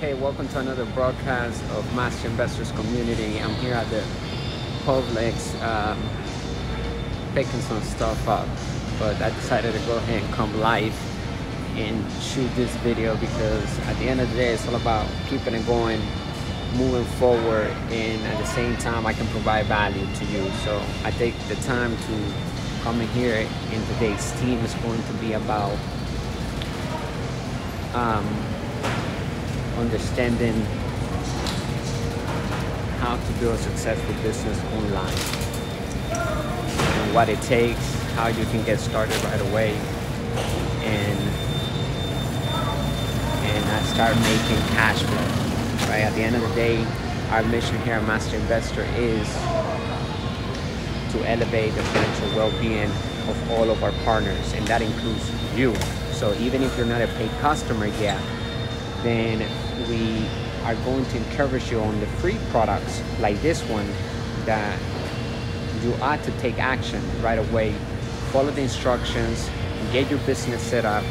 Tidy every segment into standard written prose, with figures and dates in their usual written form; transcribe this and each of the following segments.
Hey, welcome to another broadcast of Master Investors Community. I'm here at the Publix picking some stuff up, but I decided to go ahead and come live and shoot this video because at the end of the day, it's all about keeping it going, moving forward, and at the same time, I can provide value to you. So I take the time to come in here, and today's theme is going to be about understanding how to build a successful business online and what it takes, how you can get started right away and start making cash flow. Right at the end of the day, our mission here at Master Investor is to elevate the financial well-being of all of our partners, and that includes you. So even if you're not a paid customer yet, then we are going to encourage you on the free products like this one that you ought to take action right away. Follow the instructions, get your business set up,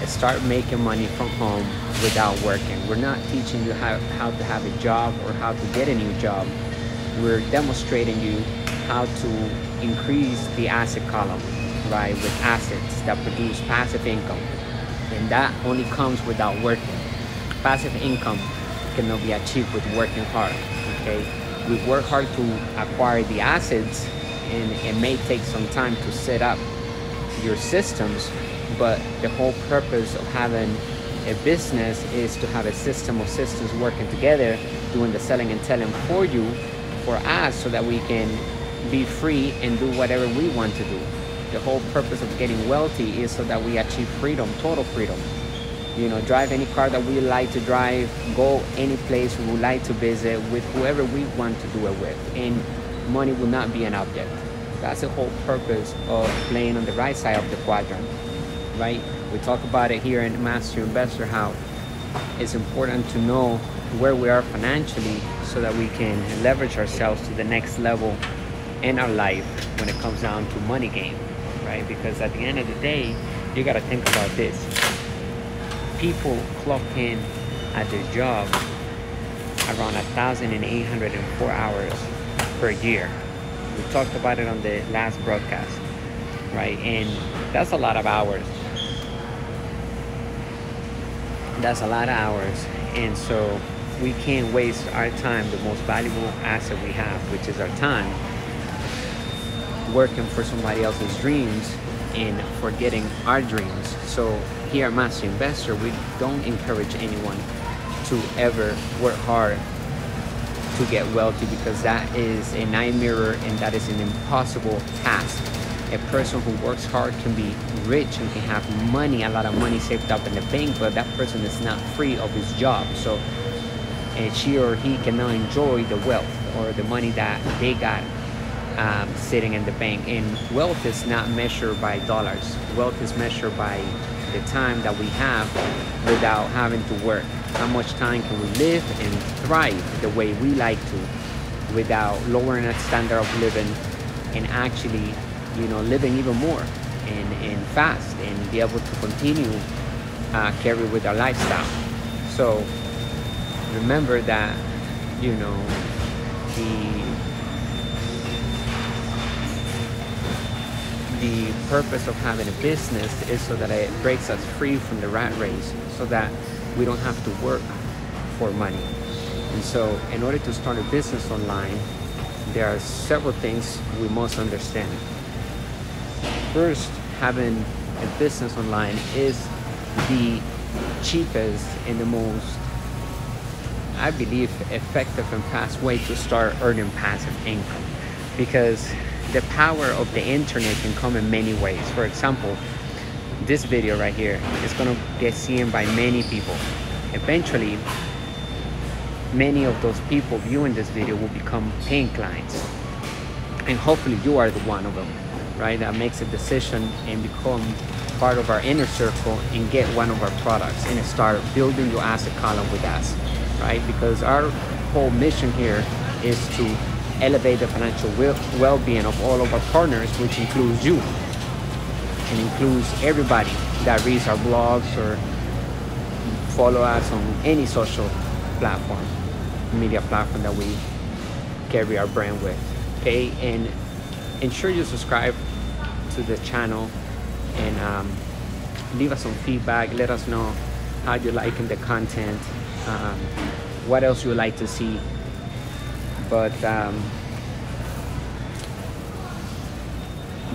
and start making money from home without working. We're not teaching you how to have a job or how to get a new job. We're demonstrating you how to increase the asset column, right, with assets that produce passive income. And that only comes without working. Passive income cannot be achieved with working hard, okay? We work hard to acquire the assets, and it may take some time to set up your systems, but the whole purpose of having a business is to have a system of systems working together, doing the selling and selling for you, for us, so that we can be free and do whatever we want to do. The whole purpose of getting wealthy is so that we achieve freedom, total freedom. You know, drive any car that we like to drive, go any place we would like to visit with whoever we want to do it with, and money will not be an object. That's the whole purpose of playing on the right side of the quadrant, right? We talk about it here in Master Investor, how it's important to know where we are financially so that we can leverage ourselves to the next level in our life when it comes down to money game, right? Because at the end of the day, you got to think about this. People clock in at their job around 1,804 hours per year. We talked about it on the last broadcast, right? And that's a lot of hours. That's a lot of hours. And so we can't waste our time, the most valuable asset we have, which is our time, working for somebody else's dreams and forgetting our dreams. So here at Master Investor, we don't encourage anyone to ever work hard to get wealthy, because that is a nightmare and that is an impossible task. A person who works hard can be rich and can have money, a lot of money saved up in the bank, but that person is not free of his job. So and she or he cannot enjoy the wealth or the money that they got sitting in the bank. And wealth is not measured by dollars. Wealth is measured by the time that we have without having to work. How much time can we live and thrive the way we like to, without lowering our standard of living and actually, you know, living even more and fast, and be able to continue carry with our lifestyle. So remember that, you know, the purpose of having a business is so that it breaks us free from the rat race, so that we don't have to work for money. And so in order to start a business online, there are several things we must understand. First, having a business online is the cheapest and the most, I believe, effective and fast way to start earning passive income, because the power of the internet can come in many ways. For example, this video right here is going to get seen by many people. Eventually, many of those people viewing this video will become paying clients, and hopefully you are the one of them, right, that makes a decision and become part of our inner circle and get one of our products and start building your asset column with us, right? Because our whole mission here is to elevate the financial well-being of all of our partners, which includes you and includes everybody that reads our blogs or follow us on any social platform, media platform that we carry our brand with. Okay, and ensure you subscribe to the channel and leave us some feedback. Let us know how you're liking the content, what else you would like to see. But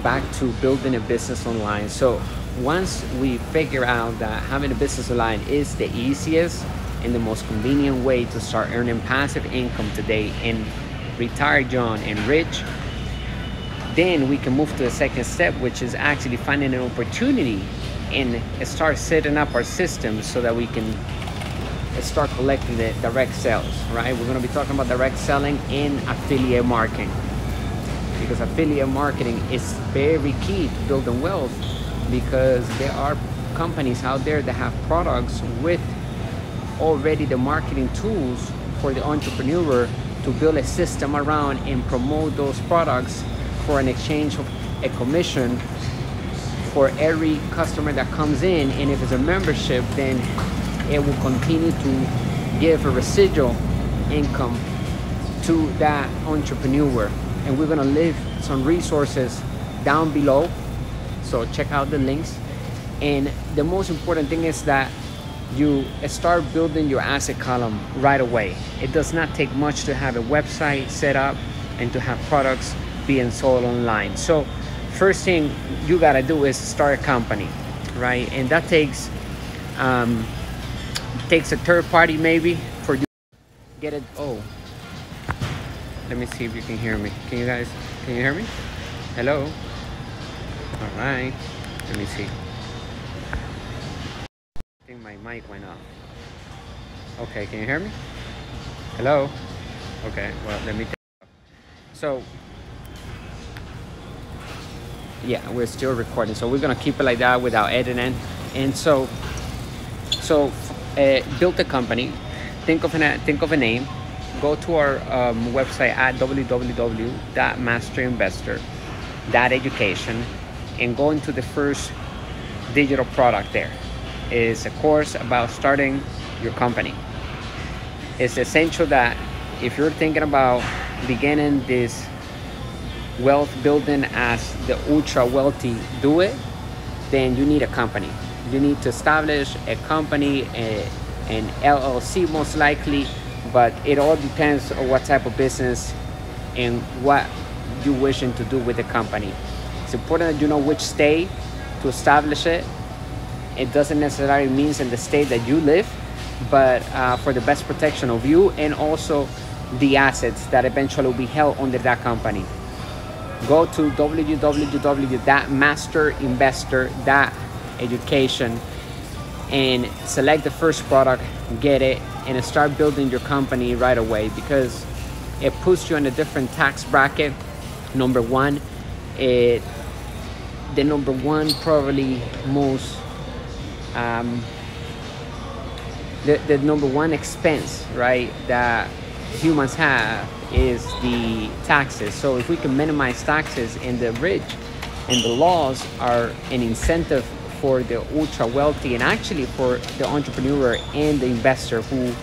back to building a business online. So once we figure out that having a business online is the easiest and the most convenient way to start earning passive income today and retire young and rich, then we can move to the second step, which is actually finding an opportunity and start setting up our systems so that we can start collecting the direct sales, right? We're going to be talking about direct selling and affiliate marketing, because affiliate marketing is very key to building wealth, because there are companies out there that have products with already the marketing tools for the entrepreneur to build a system around and promote those products for an exchange of a commission for every customer that comes in. And if it's a membership, then it will continue to give a residual income to that entrepreneur. And we're gonna leave some resources down below, so check out the links. And the most important thing is that you start building your asset column right away. It does not take much to have a website set up and to have products being sold online. So first thing you gotta do is start a company, right? And that takes a third party maybe for you to get it. Oh, let me see if you can hear me. Can you hear me? Hello? All right, let me see. I think my mic went off. Okay, can you hear me? Hello? Okay, well, let me take it off. So, yeah, we're still recording. So we're gonna keep it like that without editing. And so build a company, think of a name, go to our website at www.masterinvestor.education and go into the first digital product. There is a course about starting your company. It's essential that if you're thinking about beginning this wealth building as the ultra wealthy do it, then you need a company. You need to establish a company, an LLC most likely, but it all depends on what type of business and what you're wishing to do with the company. It's important that you know which state to establish it. It doesn't necessarily mean in the state that you live, but for the best protection of you and also the assets that eventually will be held under that company. Go to www.masterinvestor.education and select the first product, get it, and start building your company right away, because it puts you in a different tax bracket. Number one, the number one probably most the number one expense, right, that humans have is the taxes. So if we can minimize taxes, and the rich and the laws are an incentive for the ultra wealthy and actually for the entrepreneur and the investor who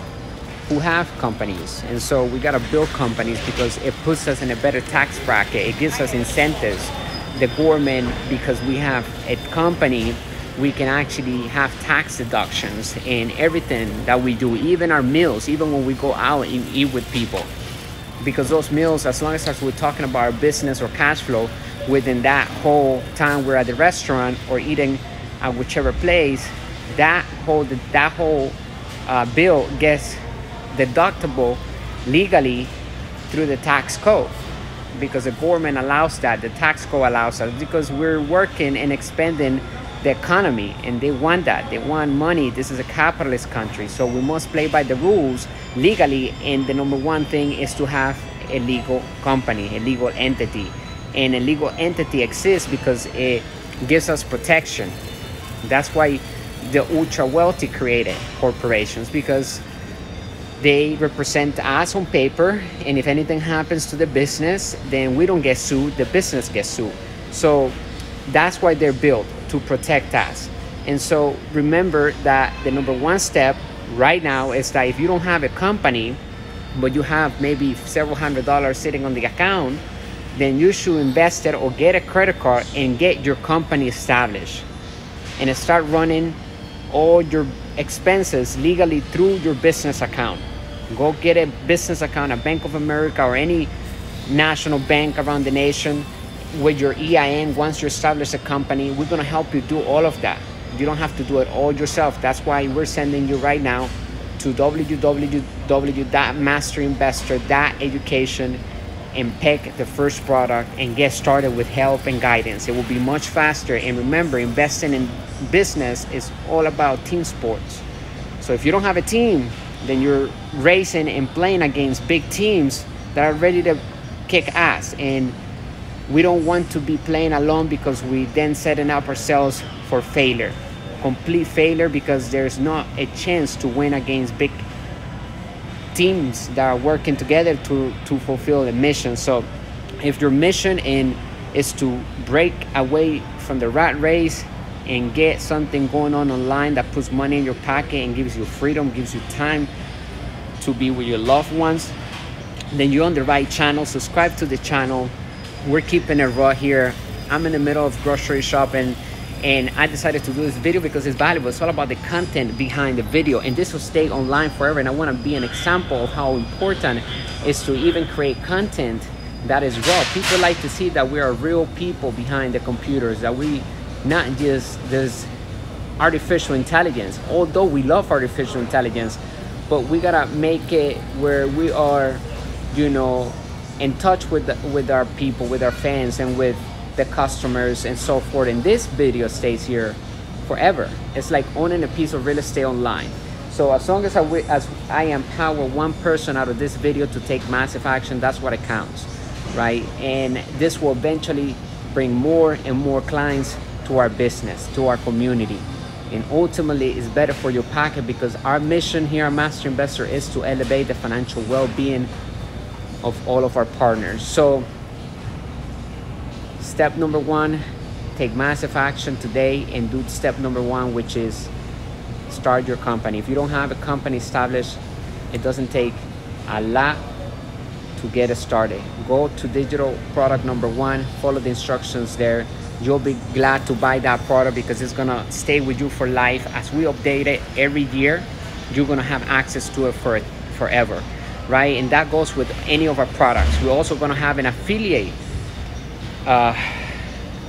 have companies. And so we got to build companies because it puts us in a better tax bracket. It gives us incentives. The government, because we have a company, we can actually have tax deductions in everything that we do, even our meals, even when we go out and eat with people. Because those meals, as long as we're talking about our business or cash flow, within that whole time we're at the restaurant or eating at whichever place, that whole bill gets deductible legally through the tax code, because the government allows that, the tax code allows us, because we're working and expanding the economy, and they want that. They want money. This is a capitalist country, so we must play by the rules legally. And the number one thing is to have a legal company, a legal entity. And a legal entity exists because it gives us protection. That's why the ultra wealthy created corporations, because they represent us on paper, and if anything happens to the business, then we don't get sued, the business gets sued. So that's why they're built, to protect us. And so remember that the number one step right now is that if you don't have a company, but you have maybe several $100s sitting on the account, then you should invest it or get a credit card and get your company established and start running all your expenses legally through your business account. Go get a business account at Bank of America or any national bank around the nation with your EIN. Once you establish a company, we're going to help you do all of that. You don't have to do it all yourself. That's why we're sending you right now to www.masterinvestor.education and pick the first product and get started with help and guidance. It will be much faster. And remember, investing in business is all about team sports. So if you don't have a team, then you're racing and playing against big teams that are ready to kick ass. And we don't want to be playing alone, because we then setting up ourselves for failure, complete failure, because there's not a chance to win against big teams that are working together to fulfill the mission. So if your mission is to break away from the rat race and get something going on online that puts money in your pocket and gives you freedom, gives you time to be with your loved ones, then you're on the right channel. Subscribe to the channel. We're keeping it raw here. I'm in the middle of grocery shopping, and I decided to do this video because it's valuable. It's all about the content behind the video, and this will stay online forever. And I want to be an example of how important it is to even create content that is raw. People like to see that we are real people behind the computers, that we not just this artificial intelligence, although we love artificial intelligence, but we gotta make it where we are, you know, in touch with our people, with our fans, and with the customers and so forth. And this video stays here forever. It's like owning a piece of real estate online. So as long as I empower one person out of this video to take massive action, that's what it counts, right? And this will eventually bring more and more clients to our business, to our community. And ultimately, it's better for your pocket, because our mission here at Master Investor is to elevate the financial well-being of all of our partners. So step number one, take massive action today and do step number one, which is start your company. If you don't have a company established, it doesn't take a lot to get it started. Go to digital product number one, follow the instructions there. You'll be glad to buy that product, because it's gonna stay with you for life. As we update it every year, you're gonna have access to it for forever, right? And that goes with any of our products. We're also gonna have an affiliate,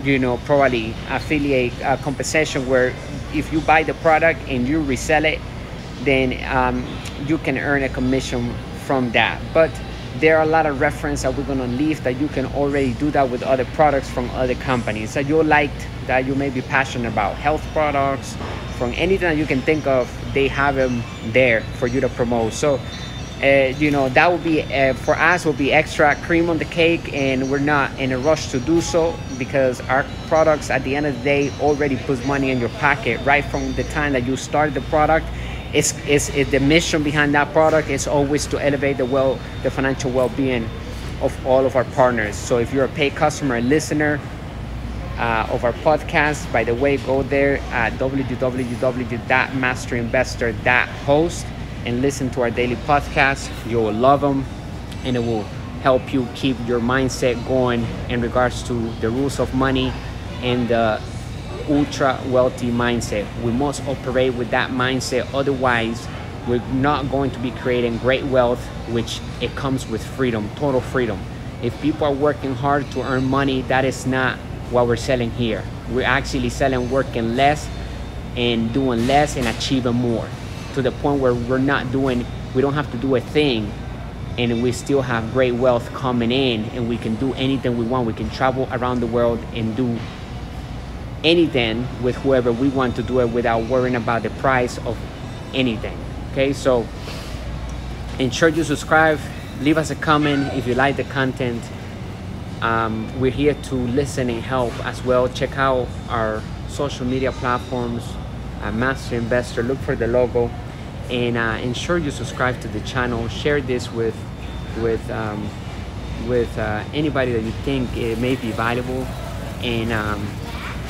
you know, probably affiliate compensation, where if you buy the product and you resell it, then you can earn a commission from that. But there are a lot of reference that we're gonna leave, that you can already do that with other products from other companies that you liked, that you may be passionate about. Health products, from anything that you can think of, they have them there for you to promote. So you know, that will be for us will be extra cream on the cake, and we're not in a rush to do so, because our products at the end of the day already puts money in your pocket right from the time that you start the product. It's the mission behind that product is always to elevate the financial well-being of all of our partners. So if you're a paid customer, a listener of our podcast, by the way, go there at www.masterinvestor.host and listen to our daily podcast. You will love them, and it will help you keep your mindset going in regards to the rules of money and the ultra wealthy mindset. We must operate with that mindset, otherwise we're not going to be creating great wealth, which it comes with freedom, total freedom. If people are working hard to earn money, that is not what we're selling here. We're actually selling working less and doing less and achieving more, to the point where we don't have to do a thing, and we still have great wealth coming in, and we can do anything we want. We can travel around the world and do anything with whoever we want to do it, without worrying about the price of anything. Okay, so ensure you subscribe, leave us a comment if you like the content. We're here to listen and help as well. Check out our social media platforms, Master Investor. Look for the logo, and ensure you subscribe to the channel. Share this with anybody that you think it may be valuable, and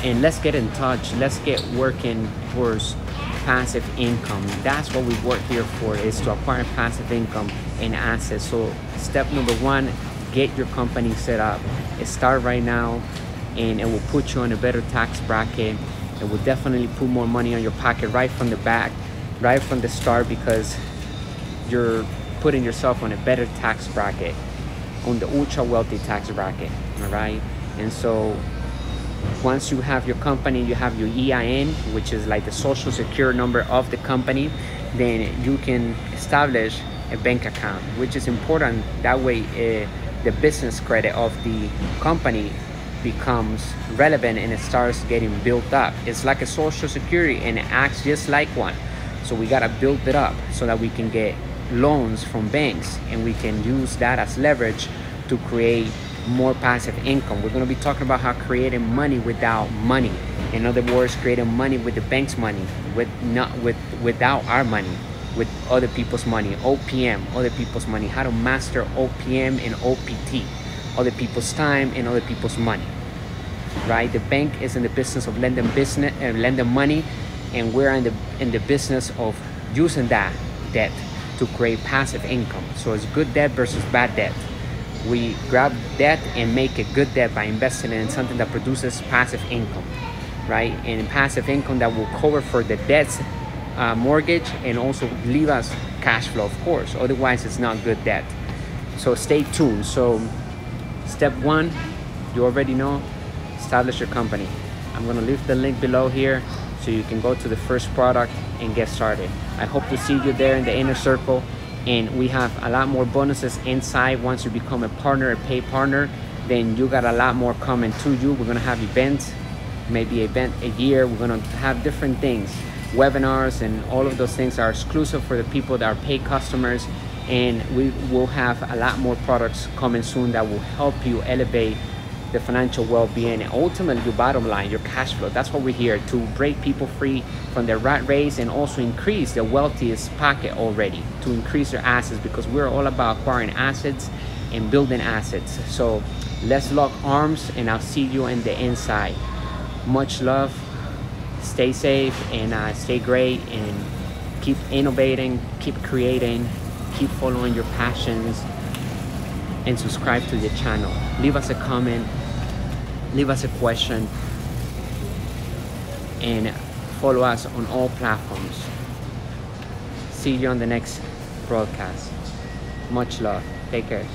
and let's get in touch. Let's get working towards passive income. That's what we work here for, is to acquire passive income and assets. So step number one, get your company set up. Start right now, and it will put you on a better tax bracket. It will definitely put more money on your pocket right from the back, right from the start, because you're putting yourself on a better tax bracket, on the ultra wealthy tax bracket. All right. And so once you have your company, you have your EIN, which is like the social security number of the company, then you can establish a bank account, which is important. That way the business credit of the company becomes relevant and it starts getting built up. It's like a social security and it acts just like one. So we got to build it up so that we can get loans from banks, and we can use that as leverage to create more passive income. We're going to be talking about how creating money without money. In other words, creating money with the bank's money, without our money, with other people's money. OPM, other people's money. How to master OPM and OPT, other people's time and other people's money. Right? The bank is in the business of lending money, and we're in the business of using that debt to create passive income. So it's good debt versus bad debt. We grab debt and make it good debt by investing in something that produces passive income, right? And passive income that will cover for the debt's mortgage and also leave us cash flow, of course. Otherwise, it's not good debt. So stay tuned. So step one, you already know, establish your company. I'm gonna leave the link below here so you can go to the first product and get started. I hope to see you there in the inner circle. And we have a lot more bonuses inside. Once you become a partner, a paid partner, then you got a lot more coming to you. We're gonna have events, maybe an event a year. We're gonna have different things, webinars, and all of those things are exclusive for the people that are paid customers. And we will have a lot more products coming soon that will help you elevate the financial well-being and ultimately your bottom line, your cash flow. That's what we're here to break people free from their rat race and also increase the wealthiest pocket already, to increase their assets, because we're all about acquiring assets and building assets. So let's lock arms, and I'll see you in the inside. Much love, stay safe, and stay great, and keep innovating, keep creating, keep following your passions, and subscribe to the channel. Leave us a comment, leave us a question, and follow us on all platforms. See you on the next broadcast. Much love. Take care.